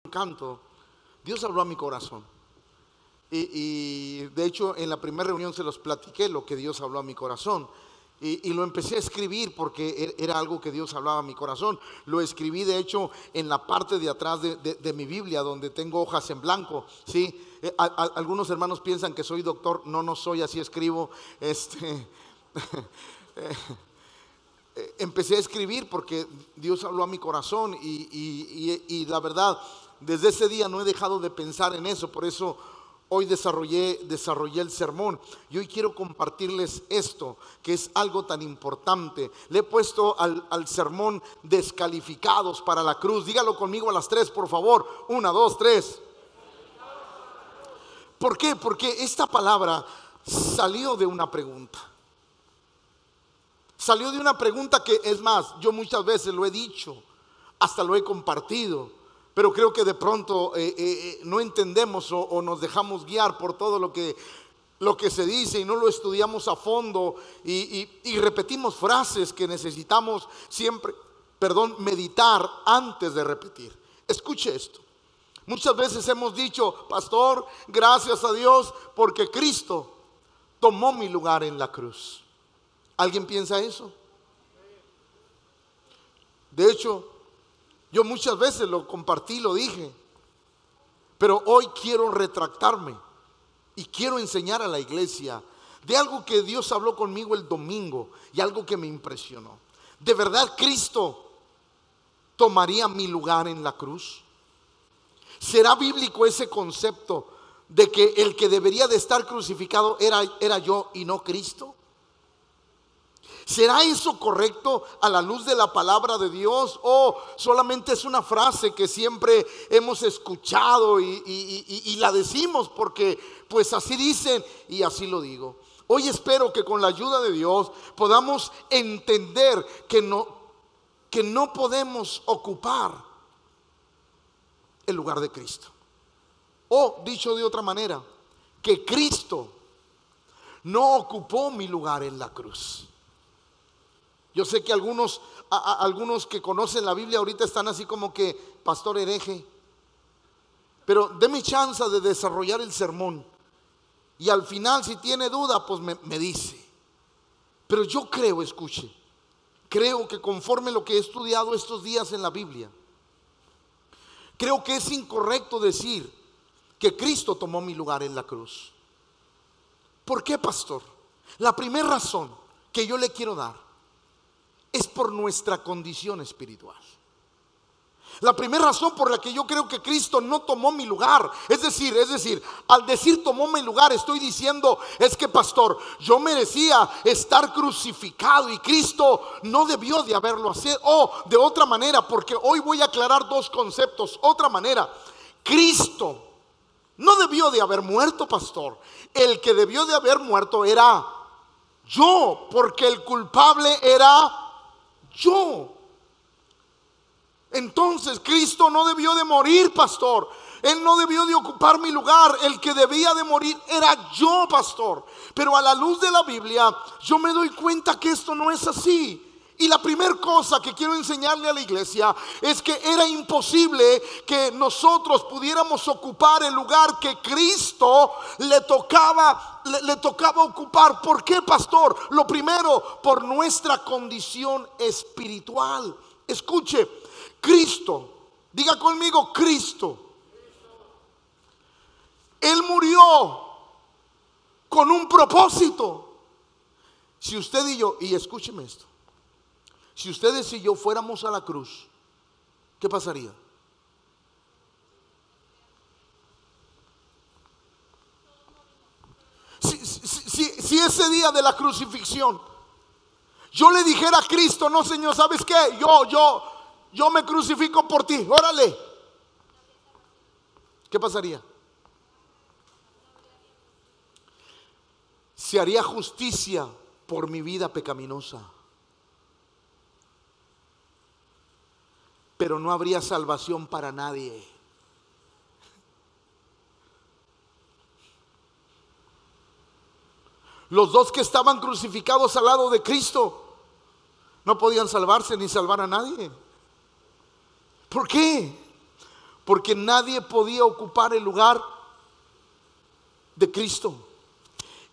canto, Dios habló a mi corazón. Y de hecho en la primera reunión se los platiqué lo que Dios habló a mi corazón. Y lo empecé a escribir porque era algo que Dios hablaba a mi corazón. Lo escribí de hecho en la parte de atrás de mi Biblia, donde tengo hojas en blanco, ¿sí? Algunos hermanos piensan que soy doctor. No soy, así escribo. Empecé a escribir porque Dios habló a mi corazón y la verdad, desde ese día no he dejado de pensar en eso. Por eso hoy desarrollé el sermón y hoy quiero compartirles esto, que es algo tan importante. Le he puesto al sermón descalificados para la cruz. Dígalo conmigo a las 3, por favor. 1, 2, 3. ¿Por qué? Porque esta palabra salió de una pregunta. Salió de una pregunta que, es más, yo muchas veces lo he dicho, hasta lo he compartido, pero creo que de pronto no entendemos o nos dejamos guiar por todo lo que se dice y no lo estudiamos a fondo y repetimos frases que necesitamos siempre, meditar antes de repetir. Escuche esto. Muchas veces hemos dicho: pastor, gracias a Dios porque Cristo tomó mi lugar en la cruz. ¿Alguien piensa eso? De hecho, yo muchas veces lo compartí, lo dije, pero hoy quiero retractarme y quiero enseñar a la iglesia de algo que Dios habló conmigo el domingo y algo que me impresionó. ¿De verdad Cristo tomaría mi lugar en la cruz? ¿Será bíblico ese concepto de que el que debería de estar crucificado era yo y no Cristo? ¿Será eso correcto a la luz de la palabra de Dios? ¿O solamente es una frase que siempre hemos escuchado y la decimos porque pues así dicen y así lo digo? Hoy espero que con la ayuda de Dios podamos entender que no podemos ocupar el lugar de Cristo. O dicho de otra manera, que Cristo no ocupó mi lugar en la cruz. Yo sé que algunos que conocen la Biblia ahorita están así como que: pastor hereje. Pero deme chance de desarrollar el sermón y al final, si tiene duda, pues me dice. Pero yo creo, escuche, creo que conforme lo que he estudiado estos días en la Biblia, creo que es incorrecto decir que Cristo tomó mi lugar en la cruz. ¿Por qué, pastor? La primera razón que yo le quiero dar es por nuestra condición espiritual. La primera razón por la que yo creo que Cristo no tomó mi lugar, es decir, al decir tomó mi lugar, estoy diciendo es que, pastor, yo merecía estar crucificado y Cristo no debió de haberlo hecho. O de otra manera, porque hoy voy a aclarar dos conceptos. Otra manera, Cristo no debió de haber muerto, pastor. El que debió de haber muerto era yo, porque el culpable era yo. Entonces Cristo no debió de morir, pastor. Él no debió de ocupar mi lugar. El que debía de morir era yo, pastor. Pero a la luz de la Biblia yo me doy cuenta que esto no es así. Y la primera cosa que quiero enseñarle a la iglesia es que era imposible que nosotros pudiéramos ocupar el lugar que Cristo le tocaba ocupar. ¿Por qué, pastor? Lo primero, por nuestra condición espiritual. Escuche, Cristo, diga conmigo, Cristo. Él murió con un propósito. Si usted y yo, y escúcheme esto, si ustedes y yo fuéramos a la cruz, ¿qué pasaría? Si ese día de la crucifixión yo le dijera a Cristo: no, Señor, ¿sabes qué? Yo me crucifico por ti, órale, ¿qué pasaría? Se haría justicia por mi vida pecaminosa, pero no habría salvación para nadie. Los dos que estaban crucificados al lado de Cristo no podían salvarse ni salvar a nadie. ¿Por qué? porque nadie podía ocupar el lugar de Cristo.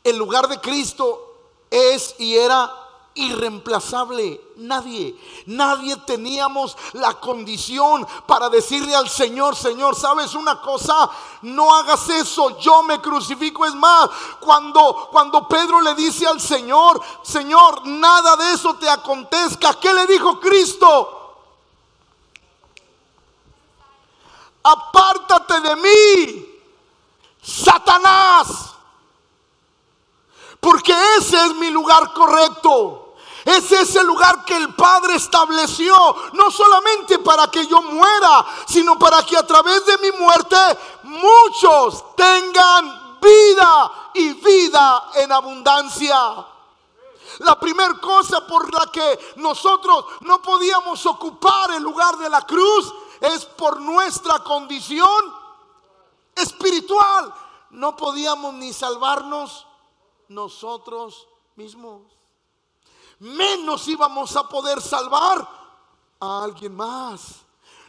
El lugar de Cristo es y era irreemplazable. Nadie teníamos la condición para decirle al Señor: Señor, ¿sabes una cosa? No hagas eso, yo me crucifico. Es más, cuando Pedro le dice al Señor: Señor, nada de eso te acontezca, ¿qué le dijo Cristo? Apártate de mí, Satanás, porque ese es mi lugar correcto. Ese es el lugar que el Padre estableció, no solamente para que yo muera, sino para que a través de mi muerte muchos tengan vida y vida en abundancia. La primera cosa por la que nosotros no podíamos ocupar el lugar de la cruz es por nuestra condición espiritual. No podíamos ni salvarnos nosotros mismos, menos íbamos a poder salvar a alguien más.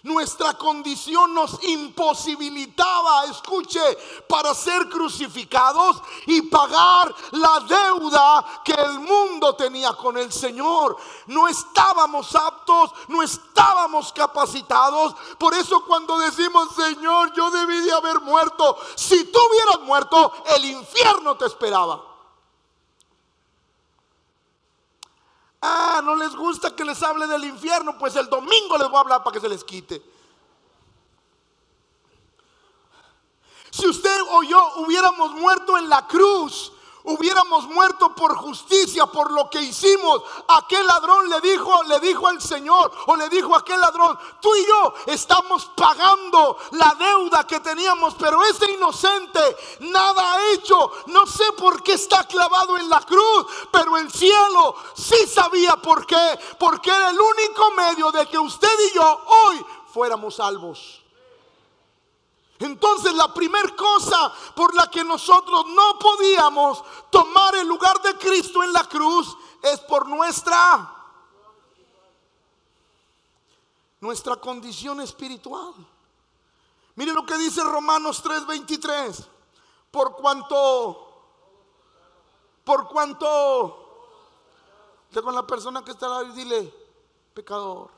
Nuestra condición nos imposibilitaba, escuche, para ser crucificados y pagar la deuda que el mundo tenía con el Señor. No estábamos aptos, no estábamos capacitados. Por eso cuando decimos: Señor, yo debí de haber muerto, si tú hubieras muerto, el infierno te esperaba. No les gusta que les hable del infierno, pues el domingo les voy a hablar para que se les quite. Si usted o yo hubiéramos muerto en la cruz, hubiéramos muerto por justicia, por lo que hicimos. Aquel ladrón le dijo al Señor, o le dijo a aquel ladrón: tú y yo estamos pagando la deuda que teníamos, pero ese inocente nada ha hecho. No sé por qué está clavado en la cruz, pero el cielo sí sabía por qué, porque era el único medio de que usted y yo hoy fuéramos salvos. Entonces la primera cosa por la que nosotros no podíamos tomar el lugar de Cristo en la cruz es por nuestra condición espiritual. Mire lo que dice Romanos 3:23. Por cuanto usted con la persona que está ahí, dile: pecador,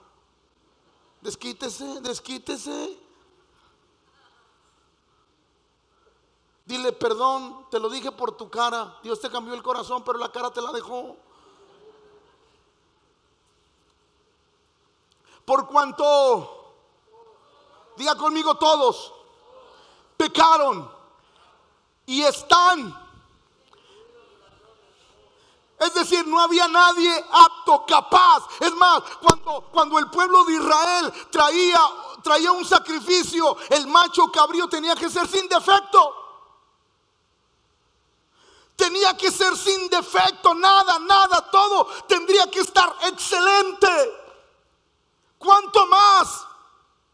desquítese. Dile: perdón, te lo dije por tu cara. Dios te cambió el corazón, pero la cara te la dejó. Por cuanto, diga conmigo todos, pecaron y están. Es decir, no había nadie apto, capaz. Es más, cuando el pueblo de Israel traía un sacrificio, el macho cabrío tenía que ser sin defecto. Tenía que ser sin defecto, nada, todo tendría que estar excelente. ¿Cuánto más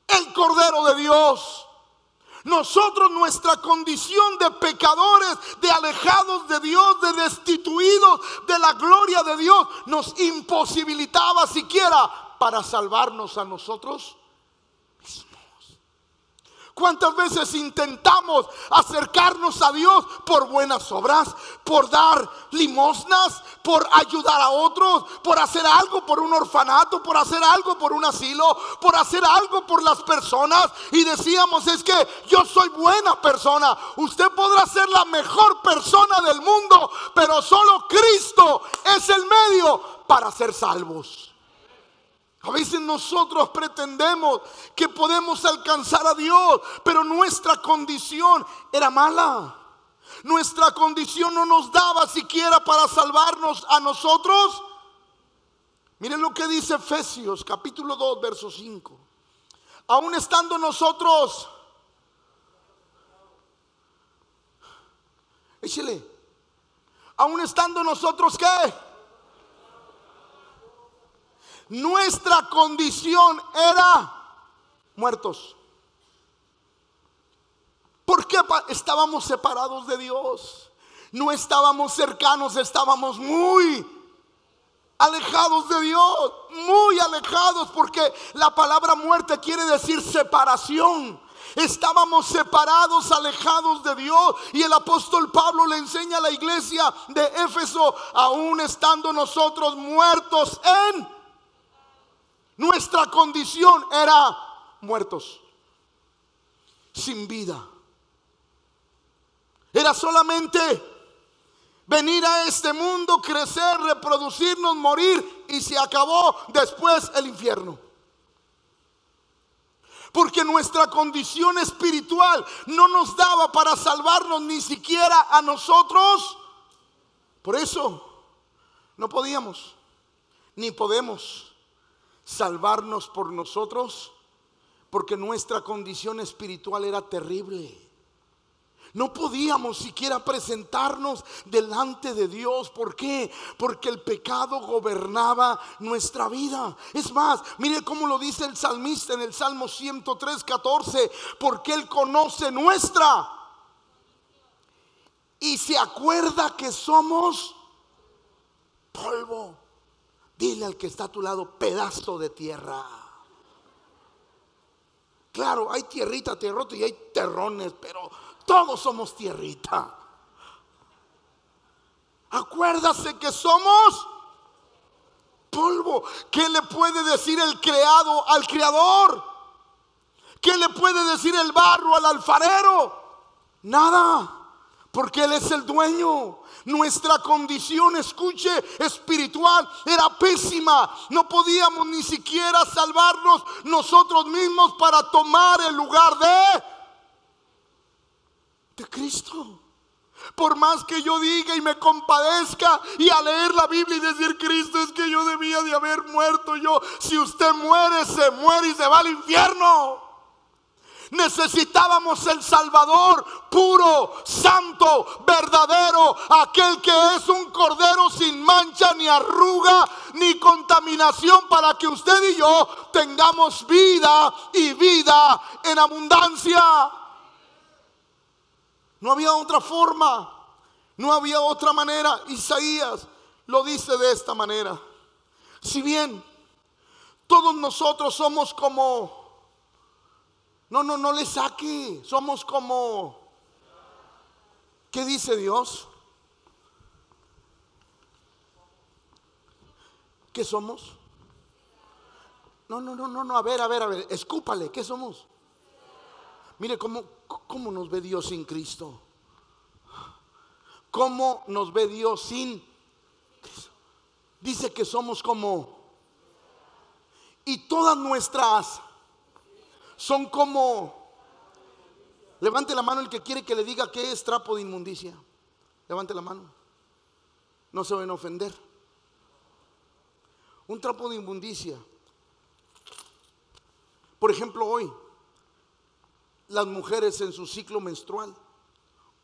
el Cordero de Dios? Nosotros, nuestra condición de pecadores, de alejados de Dios, de destituidos de la gloria de Dios, nos imposibilitaba siquiera para salvarnos a nosotros mismos. ¿Cuántas veces intentamos acercarnos a Dios por buenas obras, por dar limosnas, por ayudar a otros, por hacer algo por un orfanato, por hacer algo por un asilo, por hacer algo por las personas? Y decíamos: es que yo soy buena persona. Usted podrá ser la mejor persona del mundo, pero solo Cristo es el medio para ser salvos. A veces nosotros pretendemos que podemos alcanzar a Dios, pero nuestra condición era mala. Nuestra condición no nos daba siquiera para salvarnos a nosotros. Miren lo que dice Efesios capítulo 2 verso 5. Aún estando nosotros, échele, aún estando nosotros, ¿qué? Nuestra condición era muertos. Porque estábamos separados de Dios. No estábamos cercanos, estábamos muy alejados de Dios. Muy alejados, porque la palabra muerte quiere decir separación. Estábamos separados, alejados de Dios. Y el apóstol Pablo le enseña a la iglesia de Éfeso, aún estando nosotros muertos en nuestra condición, era muertos, sin vida. Era solamente venir a este mundo, crecer, reproducirnos, morir, y se acabó. Después el infierno. Porque nuestra condición espiritual no nos daba para salvarnos ni siquiera a nosotros. Por eso no podíamos ni podemos salvarnos por nosotros, porque nuestra condición espiritual era terrible. No podíamos siquiera presentarnos delante de Dios. ¿Por qué? Porque el pecado gobernaba nuestra vida. Es más, mire cómo lo dice el salmista en el Salmo 103:14. Porque Él conoce nuestra y se acuerda que somos polvo. Dile al que está a tu lado: pedazo de tierra. Claro, hay tierrita, tierrota y hay terrones, pero todos somos tierrita. Acuérdase que somos polvo. ¿Qué le puede decir el creado al creador? ¿Qué le puede decir el barro al alfarero? Nada, porque Él es el dueño. Nuestra condición, escuche, espiritual era pésima. No podíamos ni siquiera salvarnos nosotros mismos para tomar el lugar de Cristo. Por más que yo diga y me compadezca y a leer la Biblia y decir: Cristo, es que yo debía de haber muerto. Si usted muere, se muere y se va al infierno. Necesitábamos el Salvador puro, santo, verdadero, aquel que es un cordero sin mancha, ni arruga, ni contaminación, para que usted y yo tengamos vida y vida en abundancia. No había otra forma, no había otra manera. Isaías lo dice de esta manera: si bien todos nosotros somos como, no le saque, somos como, ¿qué dice Dios? ¿Qué somos? No, a ver, escúpale, ¿qué somos? Mire cómo nos ve Dios sin Cristo. ¿Cómo nos ve Dios sin Cristo? Dice que somos como, y todas nuestras son como. Levante la mano el que quiere que le diga qué es trapo de inmundicia. Levante la mano. No se van a ofender. Un trapo de inmundicia. Por ejemplo, hoy las mujeres en su ciclo menstrual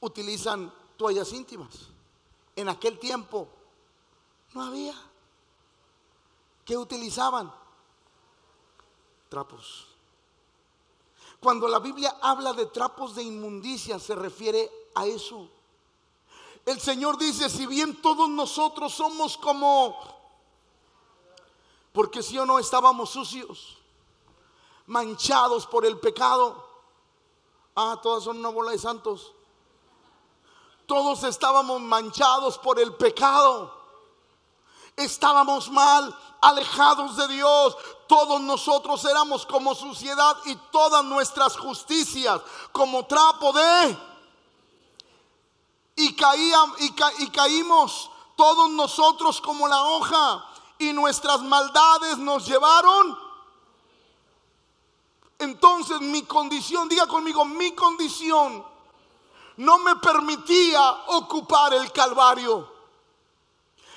utilizan toallas íntimas. En aquel tiempo no había. ¿Qué utilizaban? Trapos. Cuando la Biblia habla de trapos de inmundicia, se refiere a eso. El Señor dice: si bien todos nosotros somos como, porque si o no estábamos sucios, manchados por el pecado. Todas son una bola de santos. Todos estábamos manchados por el pecado. Estábamos mal, alejados de Dios. Todos nosotros éramos como suciedad, y todas nuestras justicias como trapo de. Y caímos todos nosotros como la hoja, y nuestras maldades nos llevaron. Entonces mi condición, diga conmigo, mi condición no me permitía ocupar el Calvario.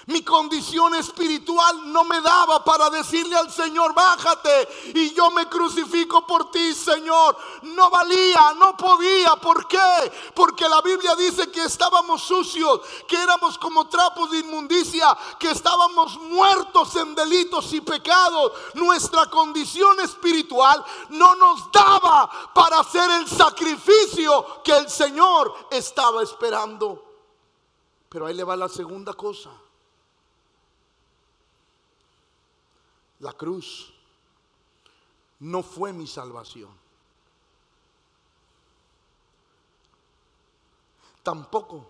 Mi condición espiritual no me daba para decirle al Señor: bájate y yo me crucifico por ti, Señor. No valía, no podía. ¿Por qué? Porque la Biblia dice que estábamos sucios, que éramos como trapos de inmundicia, que estábamos muertos en delitos y pecados. Nuestra condición espiritual no nos daba para hacer el sacrificio que el Señor estaba esperando. Pero ahí le va la segunda cosa. La cruz no fue mi salvación. tampoco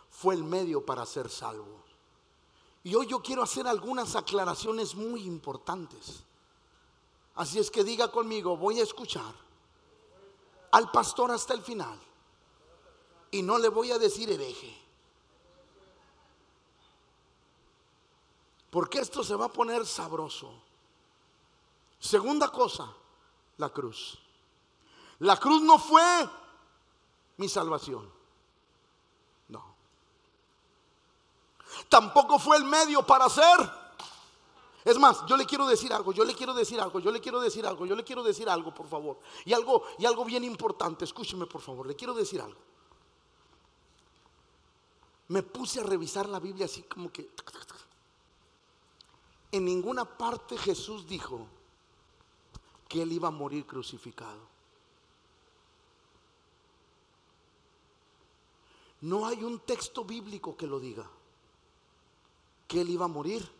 fue el medio para ser salvo. Y hoy yo quiero hacer algunas aclaraciones muy importantes. Así es que diga conmigo, voy a escuchar al pastor hasta el final y no le voy a decir hereje, porque esto se va a poner sabroso. Segunda cosa, la cruz. La cruz no fue mi salvación, no. Tampoco fue el medio para hacer. Es más, yo le quiero decir algo, por favor. Y algo bien importante, escúcheme por favor, le quiero decir algo. Me puse a revisar la Biblia así como que en ninguna parte Jesús dijo que Él iba a morir crucificado. No hay un texto bíblico que lo diga, que Él iba a morir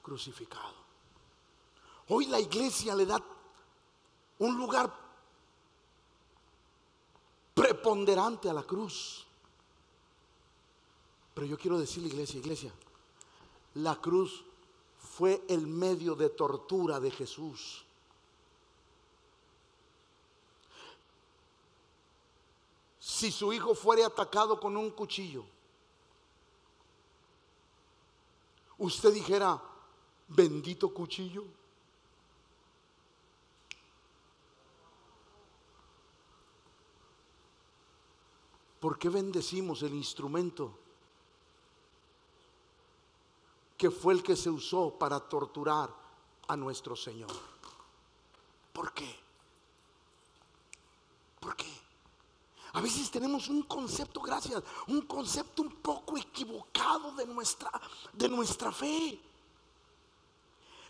crucificado. Hoy la iglesia le da un lugar preponderante a la cruz. Pero yo quiero decirle, iglesia, la cruz fue el medio de tortura de Jesús. Si su hijo fuera atacado con un cuchillo, usted dijera, bendito cuchillo. ¿Por qué bendecimos el instrumento que fue el que se usó para torturar a nuestro Señor? ¿Por qué? ¿Por qué? A veces tenemos un concepto, un concepto un poco equivocado de nuestra fe.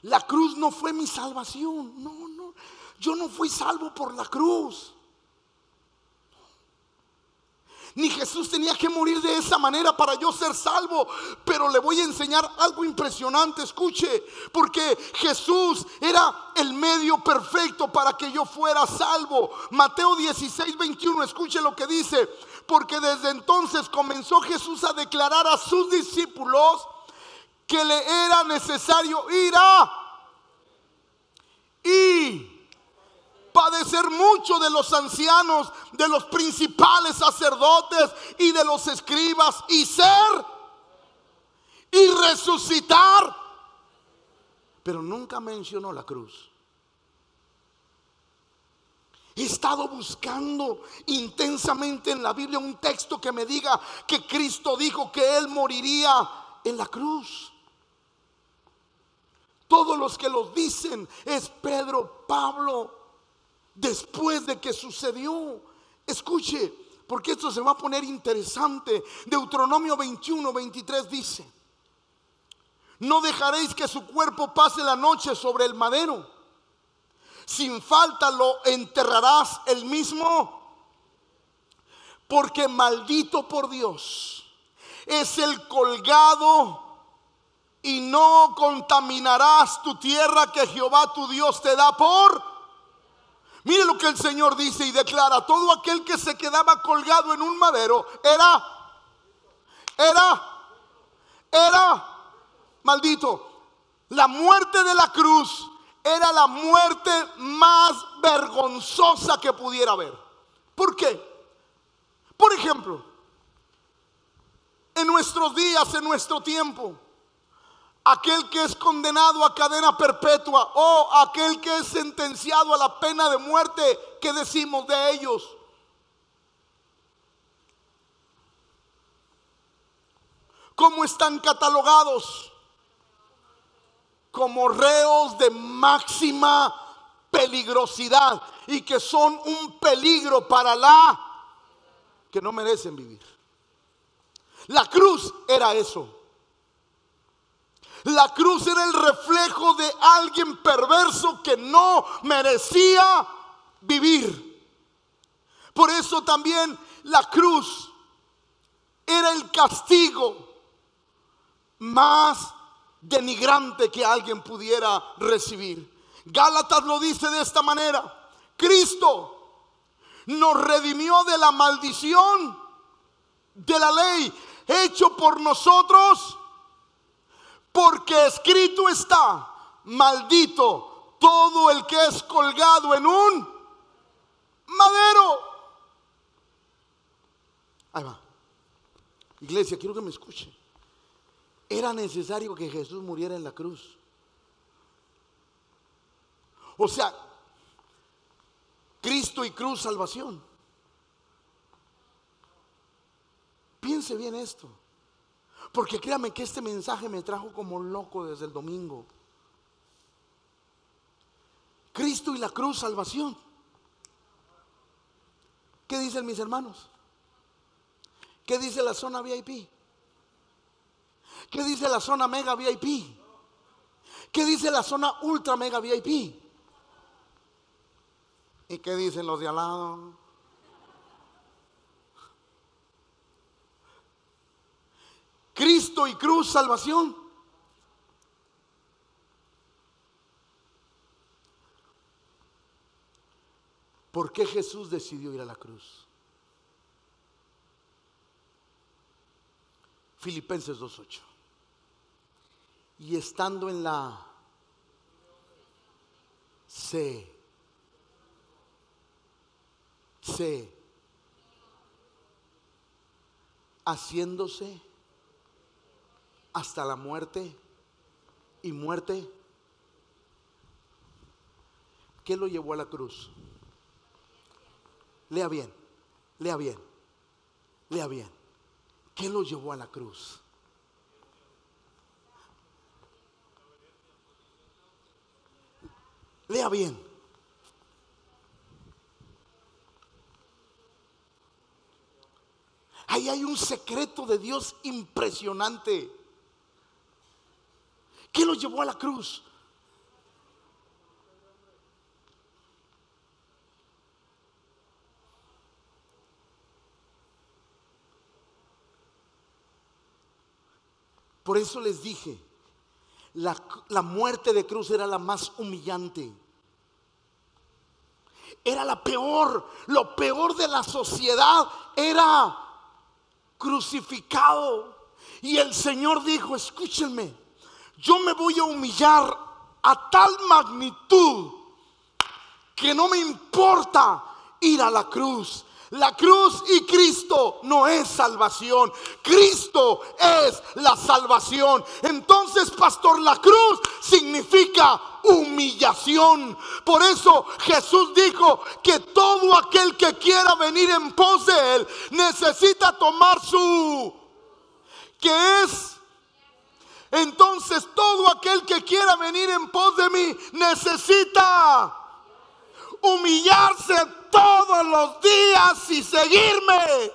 La cruz no fue mi salvación. No, yo no fui salvo por la cruz. Ni Jesús tenía que morir de esa manera para yo ser salvo. Pero le voy a enseñar algo impresionante, escuche. Porque Jesús era el medio perfecto para que yo fuera salvo. Mateo 16:21, escuche lo que dice. Porque desde entonces comenzó Jesús a declarar a sus discípulos que le era necesario ir y padecer mucho de los ancianos, de los principales sacerdotes y de los escribas, y ser y resucitar. Pero nunca mencionó la cruz. He estado buscando intensamente en la Biblia un texto que me diga que Cristo dijo que Él moriría en la cruz. Todos los que lo dicen es Pedro, Pablo, después de que sucedió. Escuche, porque esto se va a poner interesante. Deuteronomio 21:23 dice: no dejaréis que su cuerpo pase la noche sobre el madero, sin falta lo enterrarás el mismo, porque maldito por Dios es el colgado, y no contaminarás tu tierra que Jehová tu Dios te da por. Mire lo que el Señor dice y declara: todo aquel que se quedaba colgado en un madero era maldito. La muerte de la cruz era la muerte más vergonzosa que pudiera haber. ¿Por qué? Por ejemplo, en nuestros días, en nuestro tiempo, aquel que es condenado a cadena perpetua o aquel que es sentenciado a la pena de muerte, ¿qué decimos de ellos? ¿Cómo están catalogados? Como reos de máxima peligrosidad, y que son un peligro para que no merecen vivir. La cruz era eso. La cruz era el reflejo de alguien perverso que no merecía vivir. Por eso también la cruz era el castigo más denigrante que alguien pudiera recibir. Gálatas lo dice de esta manera: Cristo nos redimió de la maldición de la ley, hecho por nosotros, porque escrito está: maldito todo el que es colgado en un madero. Ahí va. Iglesia, quiero que me escuche. Era necesario que Jesús muriera en la cruz. O sea, Cristo y cruz, salvación. Piense bien esto, porque créame que este mensaje me trajo como loco desde el domingo. Cristo y la cruz, salvación. ¿Qué dicen mis hermanos? ¿Qué dice la zona VIP? ¿Qué dice la zona mega VIP? ¿Qué dice la zona ultra mega VIP? ¿Y qué dicen los de al lado? Cristo y cruz, salvación. ¿Por qué Jesús decidió ir a la cruz? Filipenses 2:8. Y estando en la haciéndose hasta la muerte y muerte. ¿Qué lo llevó a la cruz? Lea bien, lea bien, lea bien. ¿Qué lo llevó a la cruz? Lea bien. Ahí hay un secreto de Dios impresionante. ¿Qué lo llevó a la cruz? Por eso les dije, la muerte de cruz era la más humillante. Era la peor. Lo peor de la sociedad era crucificado. Y el Señor dijo: escúchenme, yo me voy a humillar a tal magnitud que no me importa ir a la cruz. La cruz y Cristo no es salvación. Cristo es la salvación. Entonces, pastor, la cruz significa humillación. Por eso Jesús dijo que todo aquel que quiera venir en pos de Él necesita tomar su... ¿Qué es? Entonces, todo aquel que quiera venir en pos de mí necesita humillarse todos los días y seguirme.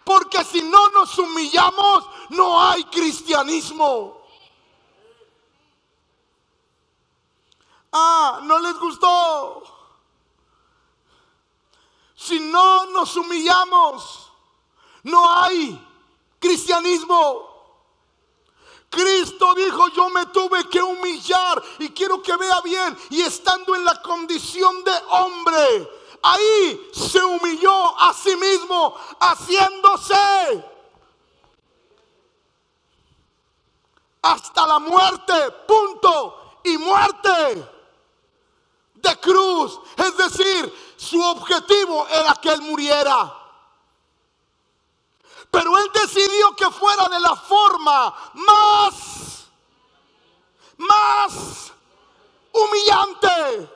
Porque si no nos humillamos, no hay cristianismo. ¿No les gustó? Si no nos humillamos, no hay cristianismo. Cristo dijo: yo me tuve que humillar. Y quiero que vea bien. Y estando en la condición de hombre, ahí se humilló a sí mismo, haciéndose hasta la muerte, punto, y muerte de cruz. Es decir, su objetivo era que Él muriera. Pero Él decidió que fuera de la forma más humillante.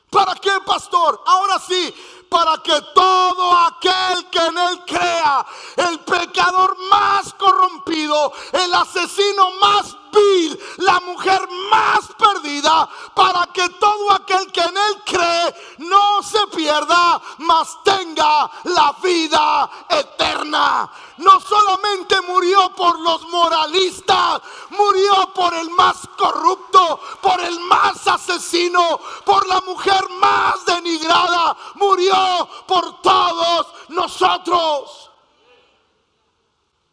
¿Para qué, pastor? Ahora sí, para que todo aquel que en Él crea, el pecador más corrompido, el asesino más vil, la mujer más perdida, para que todo aquel que en Él cree no se pierda, mas tenga la vida eterna. No solamente murió por los moralistas, murió por el más corrupto, por el más asesino, por la mujer más denigrada, murió por todos nosotros.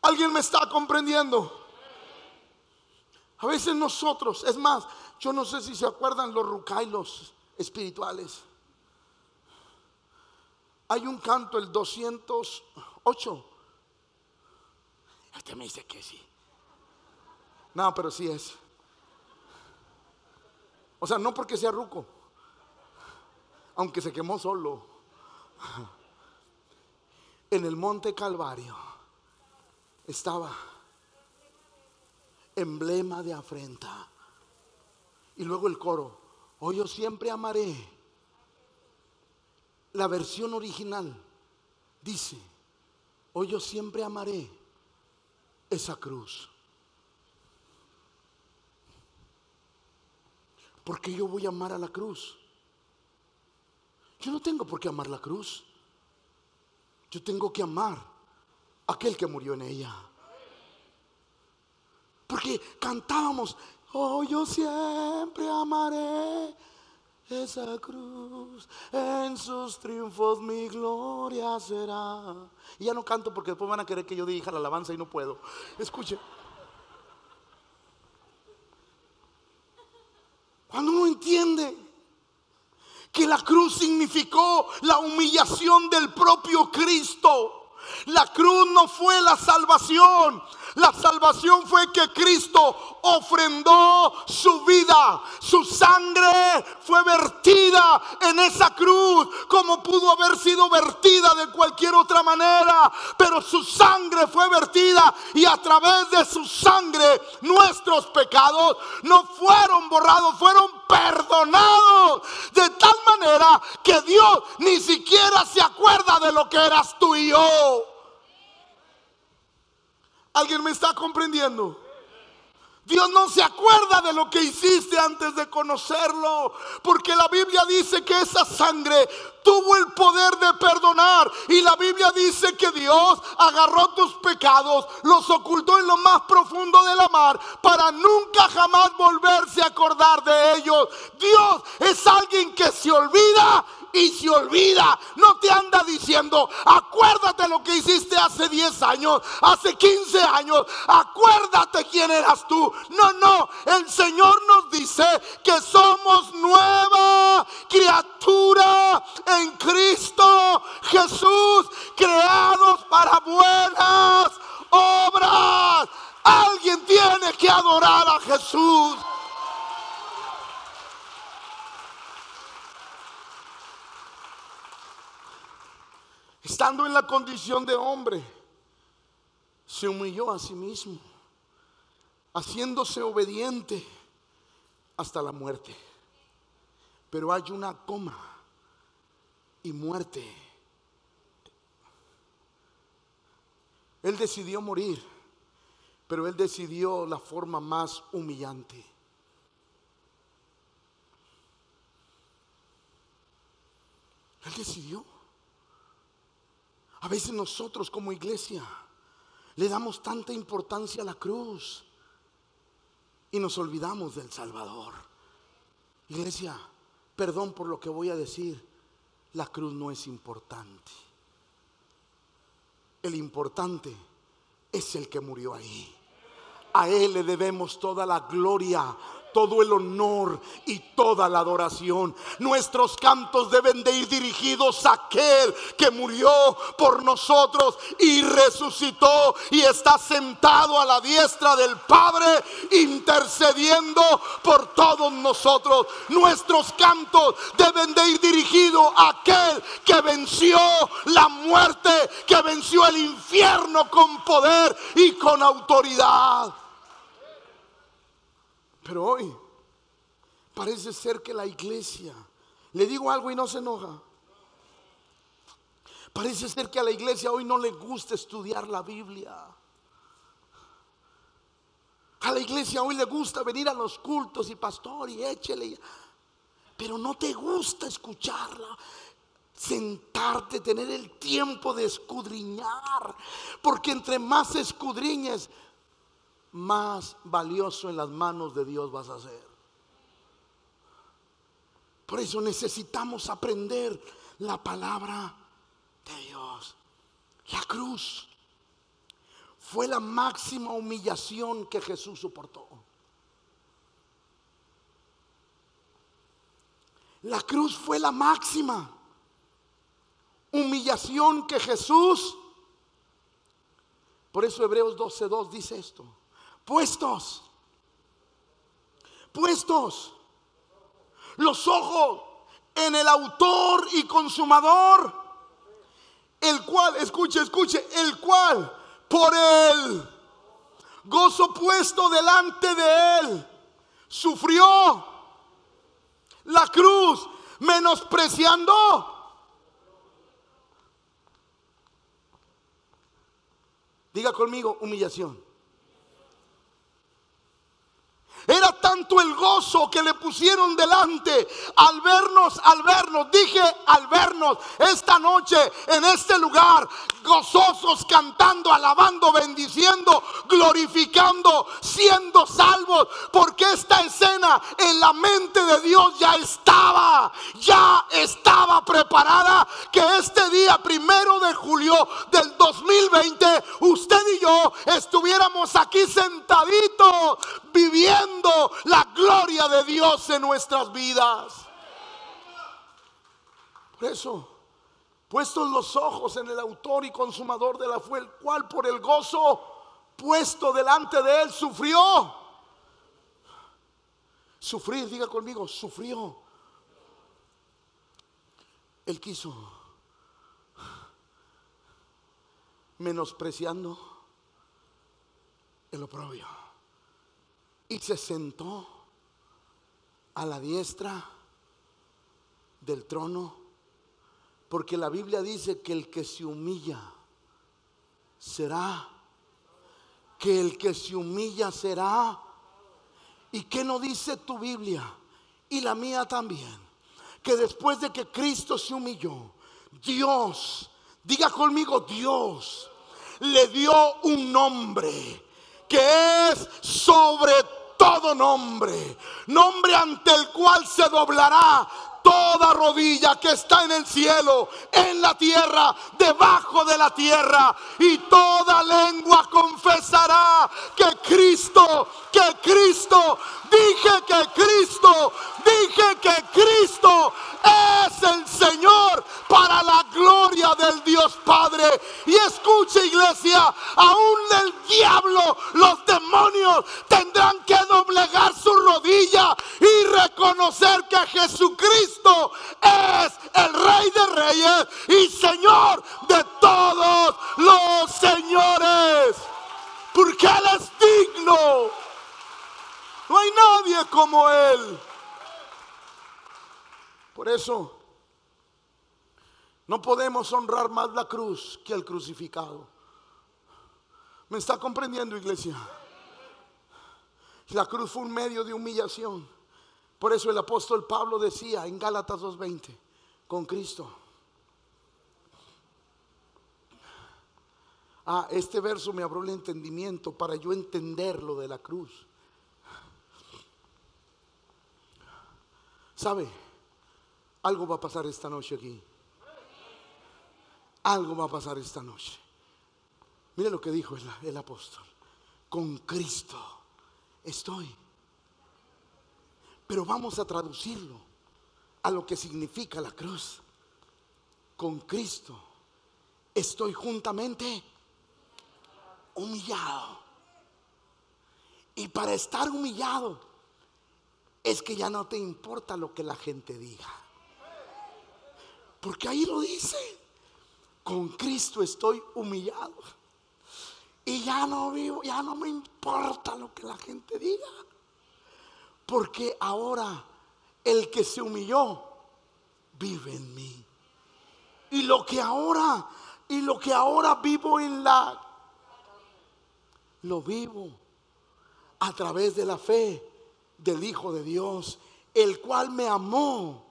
¿Alguien me está comprendiendo? A veces nosotros, es más, yo no sé si se acuerdan los rucailos espirituales. Hay un canto, el 208. Este me dice que sí. No, pero sí es. O sea, no porque sea ruco, aunque se quemó solo. En el monte Calvario estaba emblema de afrenta. Y luego el coro: oh, yo siempre amaré. La versión original dice: oh, yo siempre amaré esa cruz. Porque yo voy a amar a la cruz. Yo no tengo por qué amar la cruz. Yo tengo que amar a aquel que murió en ella. Porque cantábamos: oh, yo siempre amaré esa cruz, en sus triunfos mi gloria será. Y ya no canto porque después van a querer que yo dirija la alabanza y no puedo. Escuche. Cuando uno entiende que la cruz significó la humillación del propio Cristo. La cruz no fue la salvación. La salvación fue que Cristo ofrendó su vida. Su sangre fue vertida en esa cruz, como pudo haber sido vertida de cualquier otra manera. Pero su sangre fue vertida, y a través de su sangre nuestros pecados no fueron borrados, fueron perdonados. De tal manera que Dios ni siquiera se acuerda de lo que eras tú y yo. ¿Alguien me está comprendiendo? Dios no se acuerda de lo que hiciste antes de conocerlo, porque la Biblia dice que esa sangre tuvo el poder de perdonar. Y la Biblia dice que Dios agarró tus pecados, los ocultó en lo más profundo de la mar, para nunca jamás volverse a acordar de ellos. Dios es alguien que se olvida y se olvida. No te anda diciendo: acuérdate lo que hiciste hace 10 años, hace 15 años, acuérdate quién eras tú. No, no, el Señor nos dice que somos nueva criatura en Cristo Jesús, creados para buenas obras. Alguien tiene que adorar a Jesús. Estando en la condición de hombre, se humilló a sí mismo, haciéndose obediente hasta la muerte. Pero hay una coma y muerte. Él decidió morir, pero Él decidió la forma más humillante. Él decidió. A veces nosotros como iglesia le damos tanta importancia a la cruz y nos olvidamos del Salvador. Iglesia, perdón por lo que voy a decir, la cruz no es importante. El importante es el que murió ahí. A Él le debemos toda la gloria, todo el honor y toda la adoración. Nuestros cantos deben de ir dirigidos a aquel que murió por nosotros y resucitó y está sentado a la diestra del Padre, intercediendo por todos nosotros. Nuestros cantos deben de ir dirigidos a aquel que venció la muerte, que venció el infierno con poder y con autoridad. Pero hoy parece ser que la iglesia, le digo algo y no se enoja, parece ser que a la iglesia hoy no le gusta estudiar la Biblia. A la iglesia hoy le gusta venir a los cultos y pastor y échele, pero no te gusta escucharla, sentarte, tener el tiempo de escudriñar, porque entre más escudriñes, más valioso en las manos de Dios vas a ser. Por eso necesitamos aprender la palabra de Dios. La cruz fue la máxima humillación que Jesús soportó. La cruz fue la máxima. humillación que Jesús. Por eso Hebreos 12:2 dice esto: puestos los ojos en el autor y consumador, el cual, escuche, el cual por el gozo puesto delante de él sufrió la cruz, menospreciando. Diga conmigo: humillación. Era tanto el gozo que le pusieron delante al vernos, dije al vernos esta noche en este lugar, gozosos, cantando, alabando, bendiciendo, glorificando, siendo salvos, porque esta escena en la mente de Dios ya estaba preparada, que este día 1 de julio del 2020 usted y yo estuviéramos aquí sentaditos viviendo la gloria de Dios en nuestras vidas. Por eso, puestos los ojos en el autor y consumador de la fe, el cual por el gozo puesto delante de él sufrió. Sufrir, diga conmigo, sufrió. Él quiso, menospreciando el oprobio, y se sentó a la diestra del trono, porque la Biblia dice que el que se humilla será, que el que se humilla será. ¿Y qué no dice tu Biblia? Y la mía también, que después de que Cristo se humilló, Dios, diga conmigo, Dios le dio un nombre que es sobre todo nombre, nombre ante el cual se doblará toda rodilla que está en el cielo, en la tierra, debajo de la tierra, y toda lengua confesará que Cristo, dije que Cristo es el Señor, para la gloria del Dios Padre. Y escuche, iglesia, aún el diablo, los demonios tendrán que doblegar su rodilla y reconocer que Jesucristo es el Rey de Reyes y Señor de todos los señores, porque Él es digno. No hay nadie como Él. Por eso no podemos honrar más la cruz que al crucificado. ¿Me está comprendiendo, iglesia? La cruz fue un medio de humillación. Por eso el apóstol Pablo decía en Gálatas 2:20: con Cristo. Este verso me abrió el entendimiento para yo entender lo de la cruz. ¿Sabe? Algo va a pasar esta noche aquí. Algo va a pasar esta noche. Mire lo que dijo el apóstol: con Cristo estoy. Pero vamos a traducirlo a lo que significa la cruz. Con Cristo estoy juntamente humillado. Y para estar humillado es que ya no te importa lo que la gente diga, porque ahí lo dice: con Cristo estoy humillado y ya no me importa lo que la gente diga, porque ahora el que se humilló vive en mí. Y lo que ahora vivo lo vivo a través de la fe del Hijo de Dios, el cual me amó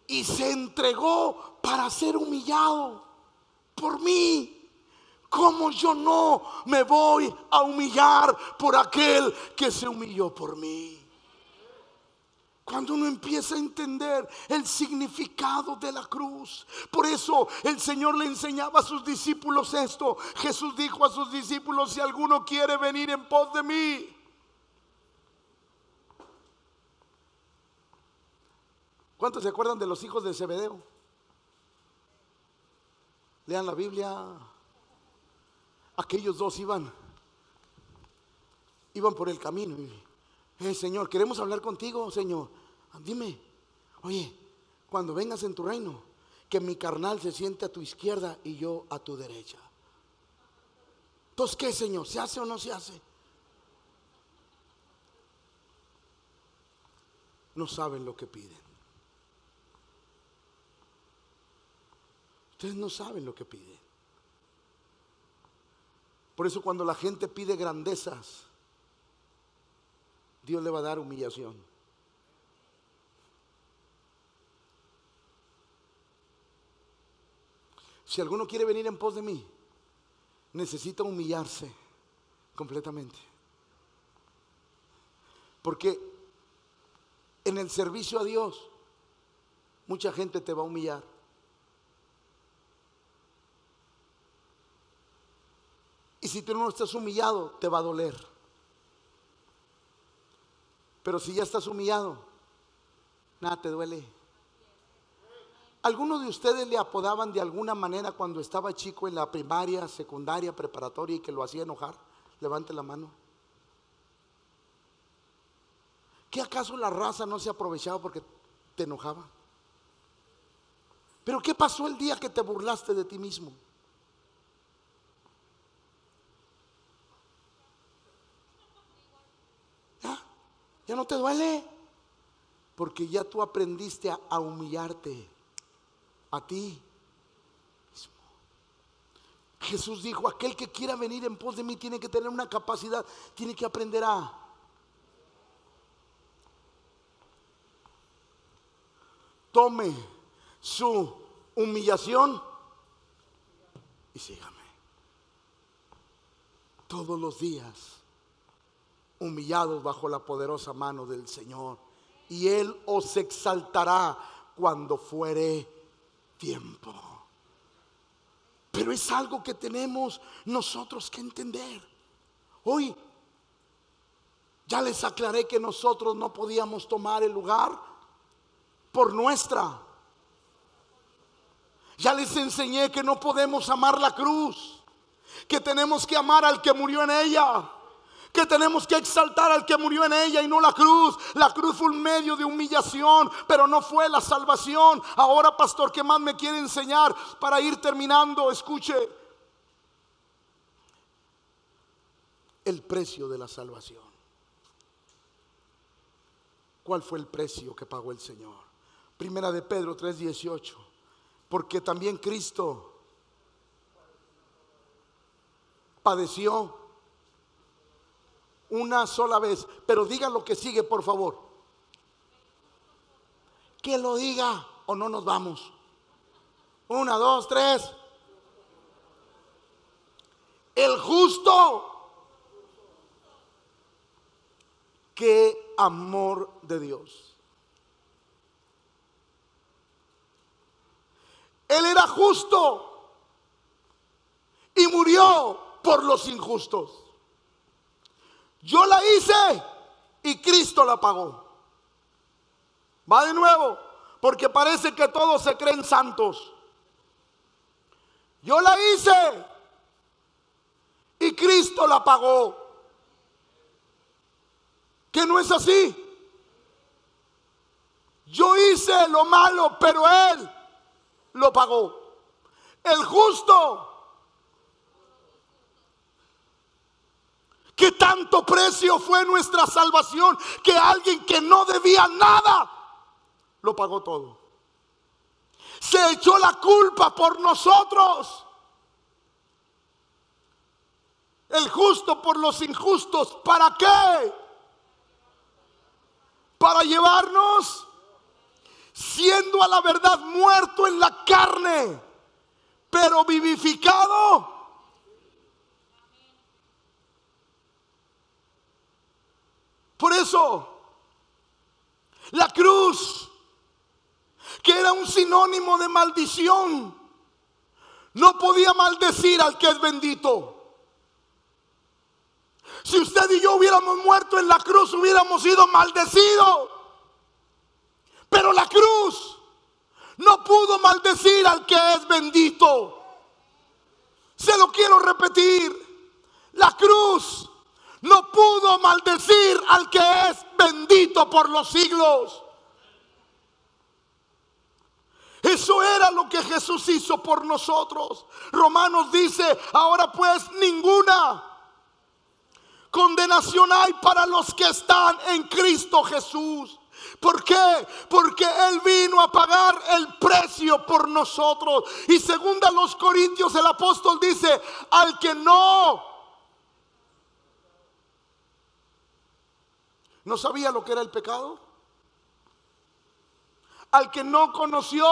y se entregó para ser humillado por mí. ¿Cómo yo no me voy a humillar por aquel que se humilló por mí? Cuando uno empieza a entender el significado de la cruz. Por eso el Señor le enseñaba a sus discípulos esto. Jesús dijo a sus discípulos: si alguno quiere venir en pos de mí. ¿Cuántos se acuerdan de los hijos de Zebedeo? Lean la Biblia. Aquellos dos iban por el camino y, Señor, queremos hablar contigo, Señor. Dime, oye, cuando vengas en tu reino, que mi carnal se siente a tu izquierda y yo a tu derecha. Entonces, ¿qué, Señor? ¿Se hace o no se hace? No saben lo que piden. Ustedes no saben lo que piden. Por eso cuando la gente pide grandezas, Dios le va a dar humillación. Si alguno quiere venir en pos de mí, necesita humillarse completamente. Porque en el servicio a Dios, mucha gente te va a humillar. Y si tú no estás humillado, te va a doler. Pero si ya estás humillado, nada te duele. ¿Algunos de ustedes le apodaban de alguna manera cuando estaba chico en la primaria, secundaria, preparatoria y que lo hacía enojar? Levante la mano. ¿Qué acaso la raza no se aprovechaba porque te enojaba? Pero ¿qué pasó el día que te burlaste de ti mismo? ¿Ya no te duele? Porque ya tú aprendiste a humillarte a ti mismo. Jesús dijo, aquel que quiera venir en pos de mí tiene que tener una capacidad, tiene que aprender a tome su humillación y sígame. Todos los días humillados bajo la poderosa mano del Señor, y Él os exaltará cuando fuere tiempo. Pero es algo que tenemos nosotros que entender. Hoy ya les aclaré que nosotros no podíamos tomar el lugar por nuestra. Ya les enseñé que no podemos amar la cruz, que tenemos que amar al que murió en ella, que tenemos que exaltar al que murió en ella y no la cruz. La cruz fue un medio de humillación, pero no fue la salvación. Ahora, pastor, ¿qué más me quiere enseñar para ir terminando? Escuche, el precio de la salvación. ¿Cuál fue el precio que pagó el Señor? Primera de Pedro 3:18. Porque también Cristo padeció una sola vez. Pero diga lo que sigue, por favor. Que lo diga o no nos vamos. 1, 2, 3. El justo. Qué amor de Dios. Él era justo y murió por los injustos. Yo la hice y Cristo la pagó. Va de nuevo, porque parece que todos se creen santos. Yo la hice y Cristo la pagó. ¿Que no es así? Yo hice lo malo, pero Él lo pagó. El justo. ¿Qué tanto precio fue nuestra salvación? Que alguien que no debía nada lo pagó todo. Se echó la culpa por nosotros. El justo por los injustos. ¿Para qué? Para llevarnos, siendo a la verdad muerto en la carne, pero vivificado. Por eso, la cruz, que era un sinónimo de maldición, no podía maldecir al que es bendito. Si usted y yo hubiéramos muerto en la cruz, hubiéramos sido maldecidos. Pero la cruz no pudo maldecir al que es bendito. Se lo quiero repetir. La cruz no pudo maldecir al que es bendito por los siglos. Eso era lo que Jesús hizo por nosotros. Romanos dice: ahora pues ninguna condenación hay para los que están en Cristo Jesús. ¿Por qué? Porque Él vino a pagar el precio por nosotros. Y según a los Corintios, el apóstol dice: al que no sabía lo que era el pecado, al que no conoció,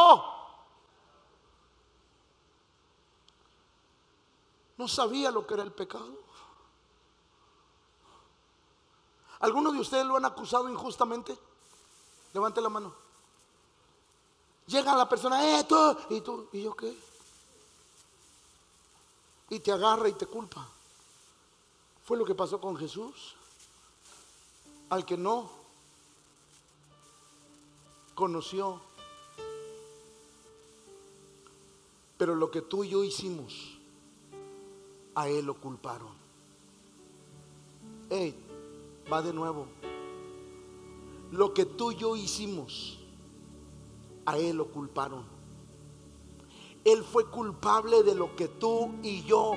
no sabía lo que era el pecado. ¿Algunos de ustedes lo han acusado injustamente? Levante la mano. Llega la persona, tú, y tú, ¿y yo qué? Y te agarra y te culpa. Fue lo que pasó con Jesús. Al que no conoció, pero lo que tú y yo hicimos, a Él lo culparon. Va de nuevo. Lo que tú y yo hicimos, a Él lo culparon. Él fue culpable de lo que tú y yo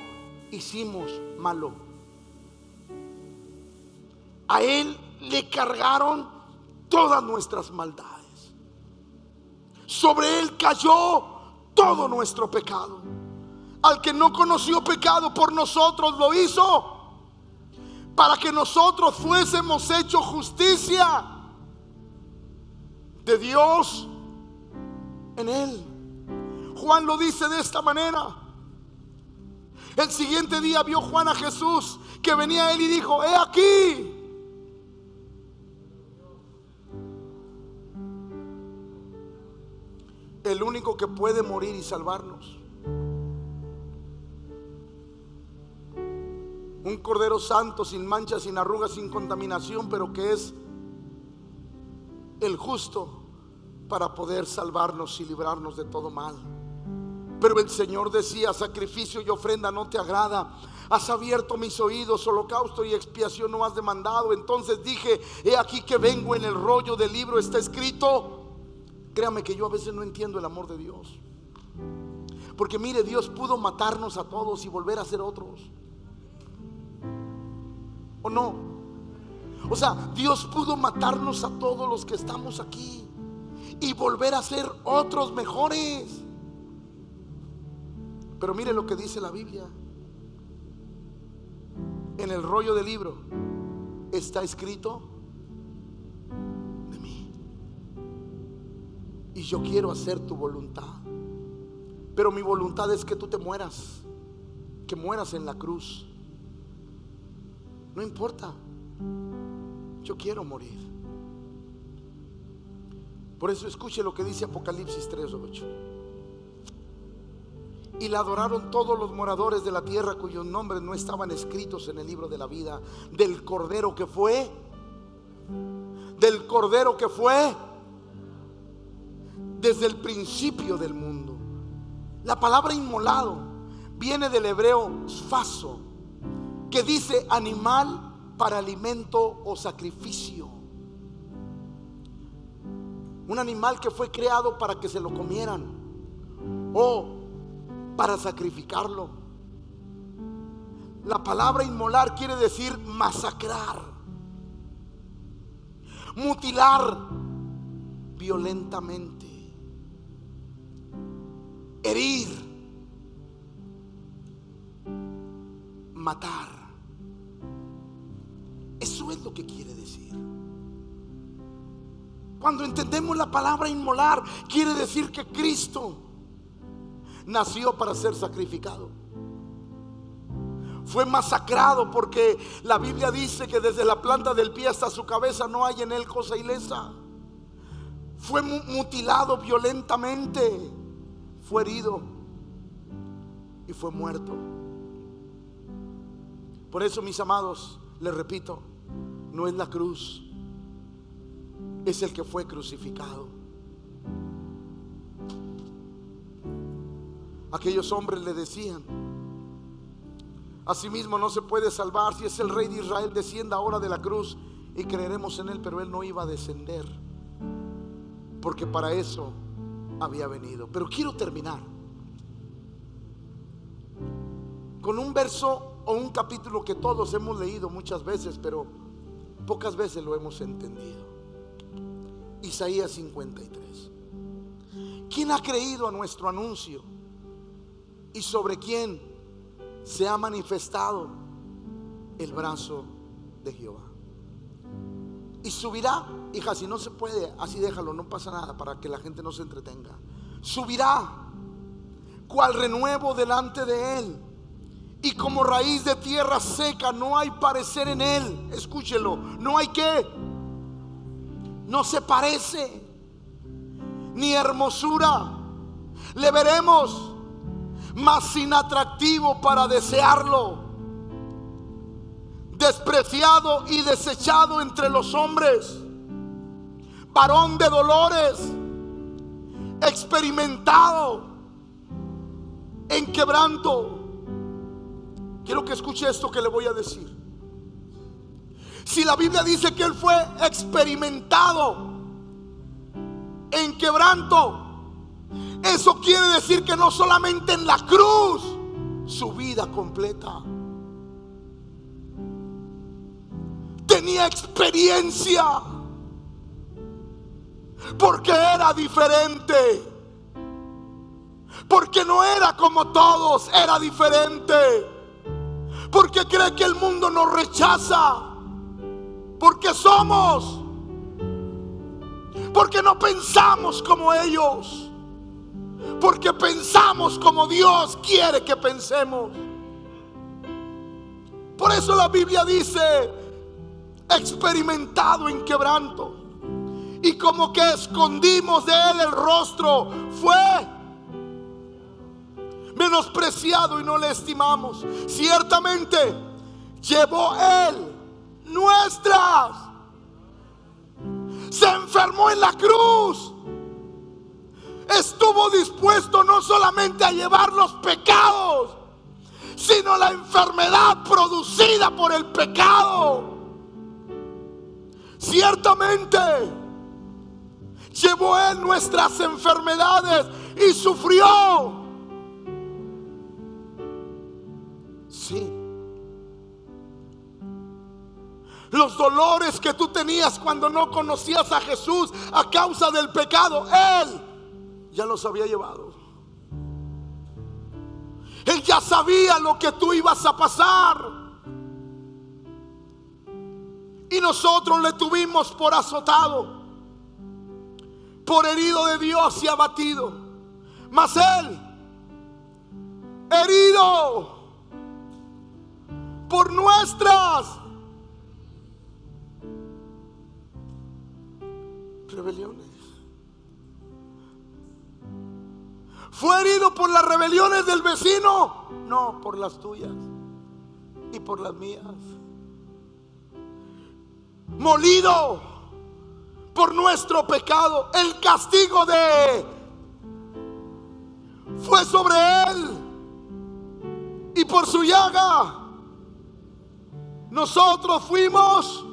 hicimos malo. A Él le cargaron todas nuestras maldades. Sobre Él cayó todo nuestro pecado. Al que no conoció pecado, por nosotros lo hizo, para que nosotros fuésemos hechos justicia de Dios en Él. Juan lo dice de esta manera. El siguiente día vio Juan a Jesús que venía a él y dijo: he aquí el único que puede morir y salvarnos. Un cordero santo, sin mancha, sin arrugas, sin contaminación, pero que es el justo para poder salvarnos y librarnos de todo mal. Pero el Señor decía: sacrificio y ofrenda no te agrada. Has abierto mis oídos, holocausto y expiación no has demandado. Entonces dije: he aquí que vengo, en el rollo del libro está escrito. Créame que yo a veces no entiendo el amor de Dios. Porque mire, Dios pudo matarnos a todos y volver a ser otros. ¿O no? O sea, Dios pudo matarnos a todos los que estamos aquí y volver a ser otros mejores. Pero mire lo que dice la Biblia. En el rollo del libro está escrito de mí. Y yo quiero hacer tu voluntad. Pero mi voluntad es que tú te mueras, que mueras en la cruz. No importa, yo quiero morir. Por eso escuche lo que dice Apocalipsis 3:8. Y la adoraron todos los moradores de la tierra cuyos nombres no estaban escritos en el libro de la vida del Cordero que fue, desde el principio del mundo. La palabra inmolado viene del hebreo sfaso, que dice animal para alimento o sacrificio. Un animal que fue creado para que se lo comieran o para sacrificarlo. La palabra inmolar quiere decir masacrar, mutilar violentamente, herir, matar. Eso es lo que quiere decir. Cuando entendemos la palabra inmolar, quiere decir que Cristo nació para ser sacrificado. Fue masacrado, porque la Biblia dice que desde la planta del pie hasta su cabeza no hay en él cosa ilesa. Fue mutilado violentamente, fue herido y fue muerto. Por eso, mis amados, les repito, no es la cruz, es el que fue crucificado. Aquellos hombres le decían: Asimismo no se puede salvar. Si es el Rey de Israel, descienda ahora de la cruz y creeremos en él. Pero él no iba a descender, porque para eso había venido. Pero quiero terminar con un verso o un capítulo que todos hemos leído muchas veces, pero pocas veces lo hemos entendido. Isaías 53. ¿Quién ha creído a nuestro anuncio? ¿Y sobre quién se ha manifestado el brazo de Jehová? Y subirá, hija, si no se puede, así déjalo, no pasa nada, para que la gente no se entretenga. Subirá cual renuevo delante de él, y como raíz de tierra seca, no hay parecer en él. Escúchelo, no hay qué, no se parece, ni hermosura le veremos, mas sin atractivo para desearlo, despreciado y desechado entre los hombres, varón de dolores, experimentado en quebranto. Quiero que escuche esto que le voy a decir. Si la Biblia dice que él fue experimentado en quebranto, eso quiere decir que no solamente en la cruz, su vida completa tenía experiencia, porque era diferente, porque no era como todos, era diferente, porque cree que el mundo nos rechaza, porque no pensamos como ellos, porque pensamos como Dios quiere que pensemos. Por eso la Biblia dice experimentado en quebranto, y como que escondimos de él el rostro, fue menospreciado y no le estimamos. Ciertamente llevó él nuestras, se enfermó en la cruz, estuvo dispuesto no solamente a llevar los pecados, sino la enfermedad producida por el pecado. Ciertamente llevó él nuestras enfermedades y sufrió. Sí, los dolores que tú tenías cuando no conocías a Jesús a causa del pecado, él ya los había llevado. Él ya sabía lo que tú ibas a pasar, y nosotros le tuvimos por azotado, por herido de Dios y abatido. Mas él, herido por nuestras rebeliones, fue herido por las rebeliones del vecino, no por las tuyas y por las mías. Molido por nuestro pecado, el castigo fue sobre él, y por su llaga nosotros fuimos,